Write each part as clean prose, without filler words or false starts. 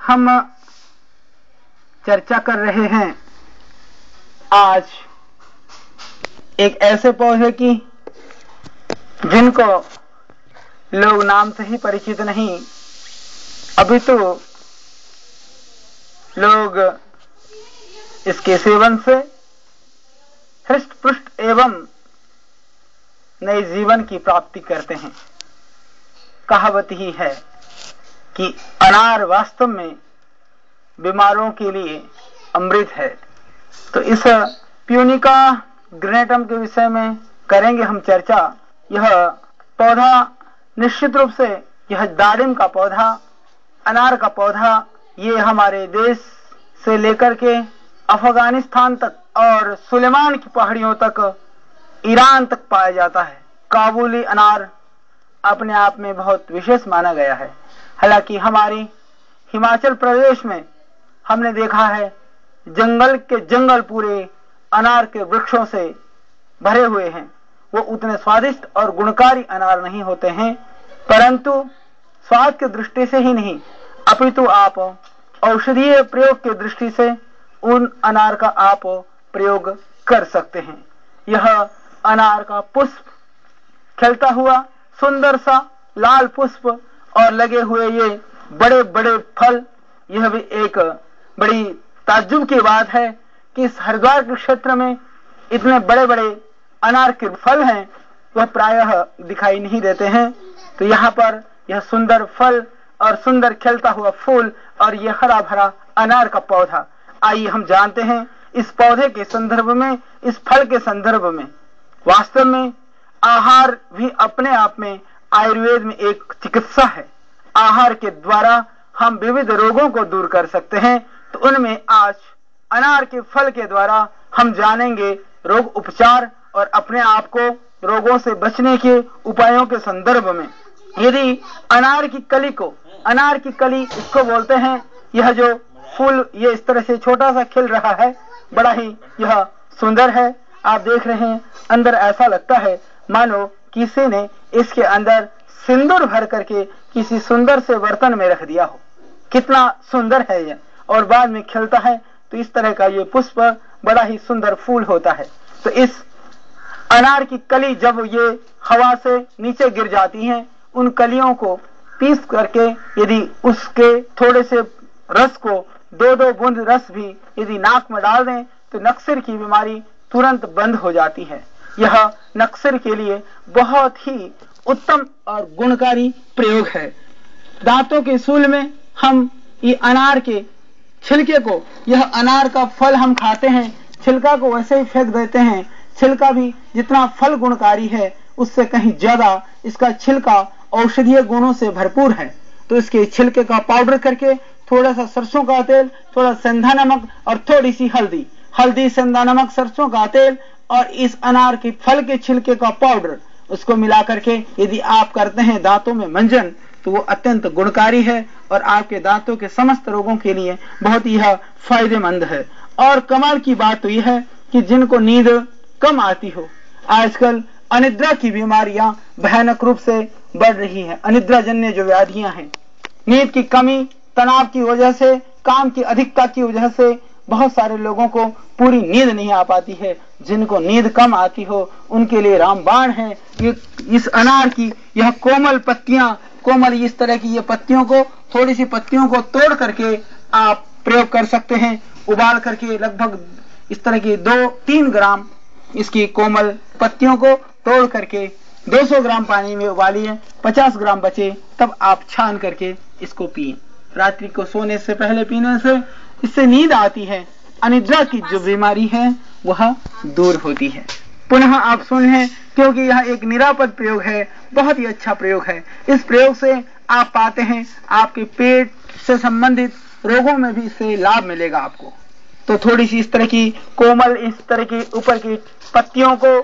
हम चर्चा कर रहे हैं आज एक ऐसे पौधे की जिनको लोग नाम से ही परिचित नहीं, अभी तो लोग इसके सेवन से हृष्ट पुष्ट एवं नए जीवन की प्राप्ति करते हैं। कहावत ही है कि अनार वास्तव में बीमारों के लिए अमृत है। तो इस प्यूनिका ग्रेनेटम के विषय में करेंगे हम चर्चा। यह पौधा निश्चित रूप से, यह दारिम का पौधा, अनार का पौधा, ये हमारे देश से लेकर के अफगानिस्तान तक और सुलेमान की पहाड़ियों तक, ईरान तक पाया जाता है। काबुली अनार अपने आप में बहुत विशेष माना गया है। हालांकि हमारी हिमाचल प्रदेश में हमने देखा है जंगल के जंगल पूरे अनार के वृक्षों से भरे हुए हैं। वो उतने स्वादिष्ट और गुणकारी अनार नहीं होते हैं, परंतु स्वाद की दृष्टि से ही नहीं, अपितु आप औषधीय प्रयोग की दृष्टि से उन अनार का आप प्रयोग कर सकते हैं। यह अनार का पुष्प खिलता हुआ सुंदर सा लाल पुष्प और लगे हुए ये बड़े बड़े फल, यह भी एक बड़ी ताज्जुब की बात है कि इस हरिद्वार के क्षेत्र में इतने बड़े बड़े अनार के फल हैं, वह प्रायः दिखाई नहीं देते हैं। तो यहाँ पर यह सुंदर फल और सुंदर खिलता हुआ फूल और यह हरा भरा अनार का पौधा। आइए हम जानते हैं इस पौधे के संदर्भ में, इस फल के संदर्भ में। वास्तव में आहार भी अपने आप में आयुर्वेद में एक चिकित्सा है। आहार के द्वारा हम विविध रोगों को दूर कर सकते हैं। तो उनमें आज अनार के फल के द्वारा हम जानेंगे रोग उपचार और अपने आप को रोगों से बचने के उपायों के संदर्भ में। यदि अनार की कली को, अनार की कली इसको बोलते हैं, यह जो फूल ये इस तरह से छोटा सा खिल रहा है, बड़ा ही यह सुंदर है। आप देख रहे हैं अंदर ऐसा लगता है मानो किसी ने इसके अंदर सिंदूर भर करके किसी सुंदर से बर्तन में रख दिया हो। कितना सुंदर है यह, और बाद में खिलता है तो इस तरह का ये पुष्प बड़ा ही सुंदर फूल होता है। तो इस अनार की कली जब ये हवा से नीचे गिर जाती हैं, उन कलियों को पीस करके यदि उसके थोड़े से रस को, दो बूंद रस भी यदि नाक में डाल दें तो नक्सर की बीमारी तुरंत बंद हो जाती है। यह नक्सर के लिए बहुत ही उत्तम और गुणकारी प्रयोग है। दांतों के सूल में हम ये अनार के छिलके को, यह अनार का फल हम खाते हैं, छिलका को वैसे ही फेंक देते हैं। छिलका भी जितना फल गुणकारी है उससे कहीं ज्यादा इसका छिलका औषधीय गुणों से भरपूर है। तो इसके छिलके का पाउडर करके थोड़ा सा सरसों का तेल, थोड़ा सेंधा नमक और थोड़ी सी हल्दी, सेंधा नमक, सरसों का तेल और इस अनार के फल के छिलके का पाउडर, उसको मिला करके यदि आप करते हैं दांतों में मंजन तो वो अत्यंत गुणकारी है और आपके दांतों के समस्त रोगों के लिए बहुत ही फायदेमंद है। और कमाल की बात तो यह है कि जिनको नींद कम आती हो, आजकल अनिद्रा की बीमारियां भयानक रूप से बढ़ रही है। अनिद्रा जन्य जो व्याधियां हैं, नींद की कमी, तनाव की वजह से, काम की अधिकता की वजह से बहुत सारे लोगों को पूरी नींद नहीं आ पाती है। जिनको नींद कम आती हो उनके लिए रामबाण है ये इस अनार की यह कोमल पत्तियां, कोमल इस तरह की ये पत्तियों को, थोड़ी सी पत्तियों को तोड़ करके आप प्रयोग कर सकते हैं। उबाल करके लगभग इस तरह की 2-3 ग्राम इसकी कोमल पत्तियों को तोड़ करके 200 ग्राम पानी में उबालिए, 50 ग्राम बचे तब आप छान करके इसको पिए। रात्रि को सोने से पहले पीने से इससे नींद आती है। अनिद्रा की जो बीमारी है वह दूर होती है। पुनः आप सुने, क्योंकि यह एक निरापद प्रयोग है, बहुत ही अच्छा प्रयोग है। इस प्रयोग से आप पाते हैं आपके पेट से संबंधित रोगों में भी इससे लाभ मिलेगा आपको। तो थोड़ी सी इस तरह की कोमल, इस तरह की ऊपर की पत्तियों को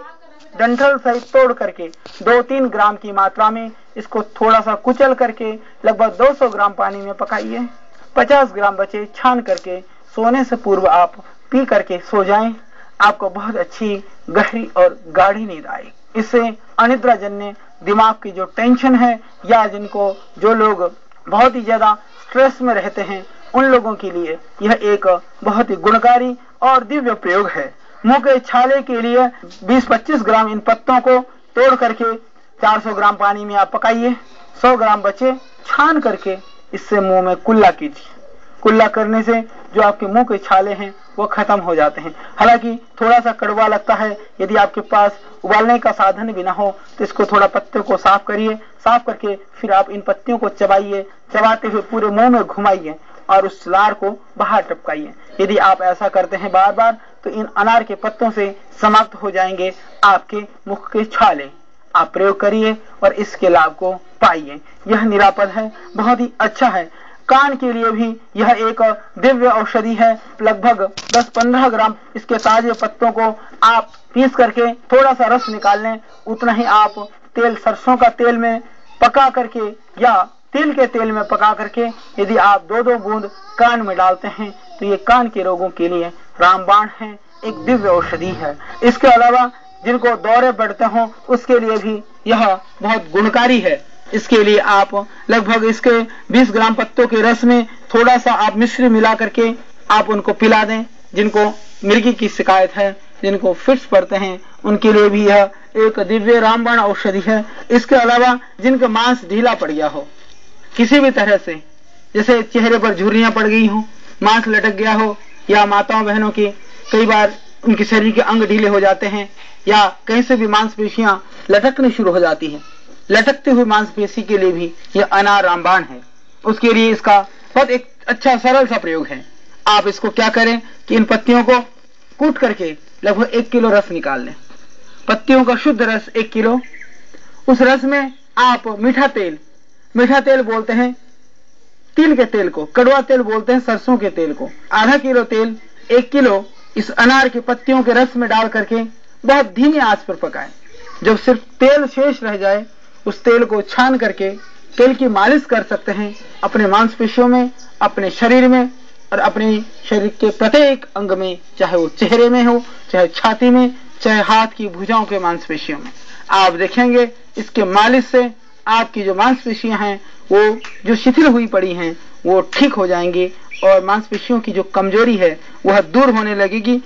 डंठल सहित तोड़ करके 2-3 ग्राम की मात्रा में इसको थोड़ा सा कुचल करके लगभग 200 ग्राम पानी में पकाइए, 50 ग्राम बचे छान करके सोने से पूर्व आप पी करके सो जाएं। आपको बहुत अच्छी गहरी और गाढ़ी नींद आएगी। इससे अनिद्रा जन्य दिमाग की जो टेंशन है, या जो लोग बहुत ही ज्यादा स्ट्रेस में रहते हैं, उन लोगों के लिए यह एक बहुत ही गुणकारी और दिव्य प्रयोग है। मुंह के छाले के लिए 20-25 ग्राम इन पत्तों को तोड़ करके 400 ग्राम पानी में आप पकाइए, 100 ग्राम बचे छान करके इससे मुंह में कुल्ला कीजिए। कुल्ला करने से जो आपके मुंह के छाले हैं वो खत्म हो जाते हैं। हालांकि थोड़ा सा कड़वा लगता है, यदि आपके पास उबालने का साधन भी ना हो तो इसको थोड़ा पत्ते को साफ करिए, साफ करके फिर आप इन पत्तियों को चबाइए, चबाते हुए पूरे मुंह में घुमाइए और उस लार को बाहर टपकाइए। यदि आप ऐसा करते हैं बार बार तो इन अनार के पत्तों से समाप्त हो जाएंगे आपके मुख के छाले। आप प्रयोग करिए और इसके लाभ को पाइए। यह निरापद है, बहुत ही अच्छा है। कान के लिए भी यह एक दिव्य औषधि है। लगभग 10-15 ग्राम इसके ताजे पत्तों को आप पीस करके थोड़ा सा रस निकाल लें, उतना ही आप तेल, सरसों का तेल में पका करके या तिल के तेल में पका करके यदि आप 2-2 बूंद कान में डालते हैं तो ये कान के रोगों के लिए रामबाण है, एक दिव्य औषधि है। इसके अलावा जिनको दौरे बढ़ते हों उसके लिए भी यह बहुत गुणकारी है। इसके लिए आप लगभग इसके 20 ग्राम पत्तों के रस में थोड़ा सा आप मिश्री मिला करके आप उनको पिला दें। जिनको मिर्गी की शिकायत है, जिनको फिट्स पड़ते हैं, उनके लिए भी यह एक दिव्य रामबाण औषधि है। इसके अलावा जिनका मांस ढीला पड़ गया हो किसी भी तरह से, जैसे चेहरे पर झुर्रियां पड़ गई हो, मांस लटक गया हो, या माताओं बहनों की कई बार उनके शरीर के अंग ढीले हो जाते हैं या कहीं से भी मांसपेशियां लटकनी शुरू हो जाती है, लटकते हुए मांसपेशी के लिए भी यह अनार रामबाण है। उसके लिए इसका बहुत एक अच्छा सरल सा प्रयोग है। आप इसको क्या करें कि इन पत्तियों को कूट करके लगभग 1 किलो रस निकाल लें। पत्तियों का शुद्ध रस 1 किलो, उस रस में आप मीठा तेल बोलते हैं तिल के तेल को, कड़वा तेल बोलते हैं सरसों के तेल को, आधा किलो तेल 1 किलो इस अनार के पत्तियों के रस में डाल करके बहुत धीमी आंच पर पकाएं। जब सिर्फ तेल शेष रह जाए उस तेल को छान करके तेल की मालिश कर सकते हैं अपने मांसपेशियों में, अपने शरीर में और अपने शरीर के प्रत्येक अंग में, चाहे वो चेहरे में हो, चाहे छाती में, चाहे हाथ की भुजाओं के मांसपेशियों में। आप देखेंगे इसके मालिश से आपकी जो मांसपेशियां हैं वो जो शिथिल हुई पड़ी हैं वो ठीक हो जाएंगी और मांसपेशियों की जो कमजोरी है वह दूर होने लगेगी।